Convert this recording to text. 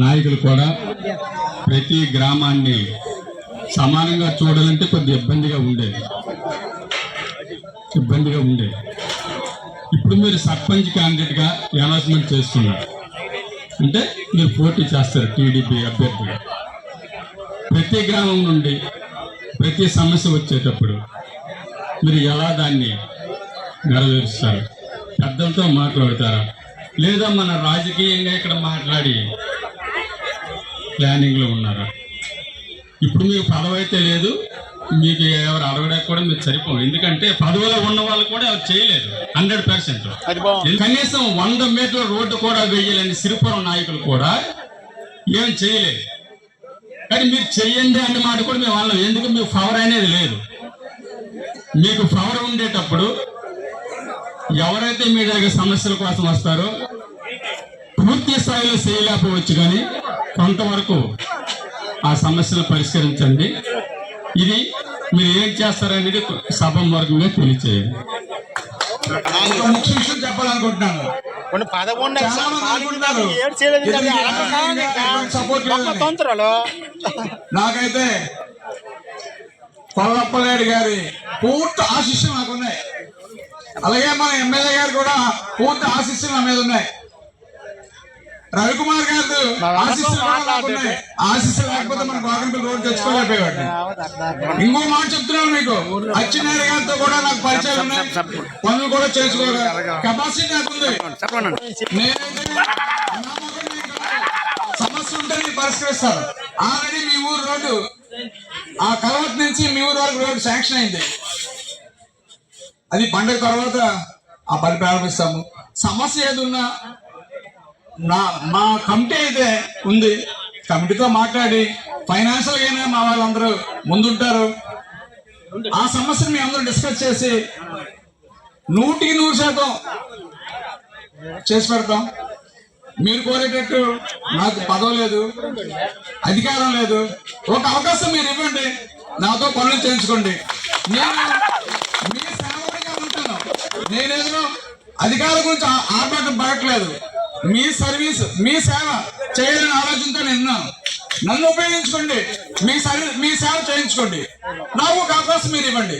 నాయకులు కూడా ప్రతి గ్రామాన్ని సమానంగా చూడాలంటే కొద్ది ఇబ్బందిగా ఉండేది. ఇప్పుడు మీరు సర్పంచ్ క్యాండిడేట్గా అనౌన్స్మెంట్ చేస్తున్నారు అంటే మీరు పోటీ చేస్తారు టీడీపీ అభ్యర్థిగా. ప్రతి గ్రామం నుండి ప్రతి సమస్య వచ్చేటప్పుడు మీరు ఎలా దాన్ని నెరవేరుస్తారు? పెద్దలతో మాట్లాడతారా లేదా మన రాజకీయంగా ఇక్కడ మాట్లాడి ప్లానింగ్లో ఉన్నారా? ఇప్పుడు మీకు పదవి అయితే లేదు, మీకు ఎవరు అడగడానికి కూడా మీరు సరిపోవు. ఎందుకంటే పదవిలో ఉన్న వాళ్ళు కూడా ఎవరు చేయలేదు 100%. కనీసం 100 మీటర్ల రోడ్డు కూడా వేయలేని సిరిపురం నాయకులు కూడా ఏం చేయలేదు. కానీ మీరు చెయ్యండి అనే మాట కూడా మేము వాళ్ళం. ఎందుకు? మీకు పవర్ అనేది లేదు. మీకు పవర్ ఉండేటప్పుడు ఎవరైతే మీ దగ్గర సమస్యల కోసం వస్తారో పూర్తి స్థాయిలో చేయలేకపోవచ్చు, కానీ కొంతవరకు ఆ సమస్యలు పరిష్కరించండి. ఇది మీరు ఏం చేస్తారనేది సభాముఖంగా తెలియచేయండి. ముఖ్య విషయం చెప్పాలనుకుంటున్నాను. నాకైతే కొల్లప్పలేడు గారి పూర్తి ఆశీస్సులు నాకున్నాయి. అలాగే మన ఎమ్మెల్యే గారు కూడా పూర్తి ఆశీస్సులు నా మీద ఉన్నాయి. రవికుమార్ గారు ఆశీస్సులు నాకున్నాయి. ఆశీస్సులు లేకపోతే మన గోగంపల్లి రోడ్డు తెచ్చుకోలేకపోయాడు. ఇంకో మాట చెప్తున్నాను మీకు, అచ్చెన్నాయుడు గారితో కూడా నాకు పరిచయాలు ఉన్నాయి. పనులు కూడా చేసుకోగల కెపాసిటీ నాకుంది. సమస్య ఉంటే పరిష్కరిస్తారు. ఆల్రెడీ మీ ఊరు రోడ్డు ఆ కలవట్ నుంచి మీ ఊరు వరకు రోడ్డు శాంక్షన్ అయింది. అది పండుగ తర్వాత ఆ పని ప్రారంభిస్తాము. సమస్య ఏది ఉన్నా మా కమిటీ అయితే ఉంది. కమిటీతో మాట్లాడి ఫైనాన్షియల్ గానే మా వాళ్ళందరూ ముందుంటారు. ఆ సమస్యను మేము అందరూ డిస్కస్ చేసి 100% చేసి పెడతాం. మీరు కోరేటట్టు నాకు పదవి లేదు, అధికారం లేదు. ఒక అవకాశం మీరు ఇవ్వండి, నాతో పనులు చేయించుకోండి. నేను మీ సేవకుడిగా ఉంటాను. నేనేదో అధికారం గురించి ఆర్భాటం పడట్లేదు. మీ సర్వీస్, మీ సేవ చేయాలని ఆలోచనతో నేను నన్ను ఉపయోగించుకోండి. మీ సేవ చేయించుకోండి. నాకు ఒక అవకాశం మీరు ఇవ్వండి.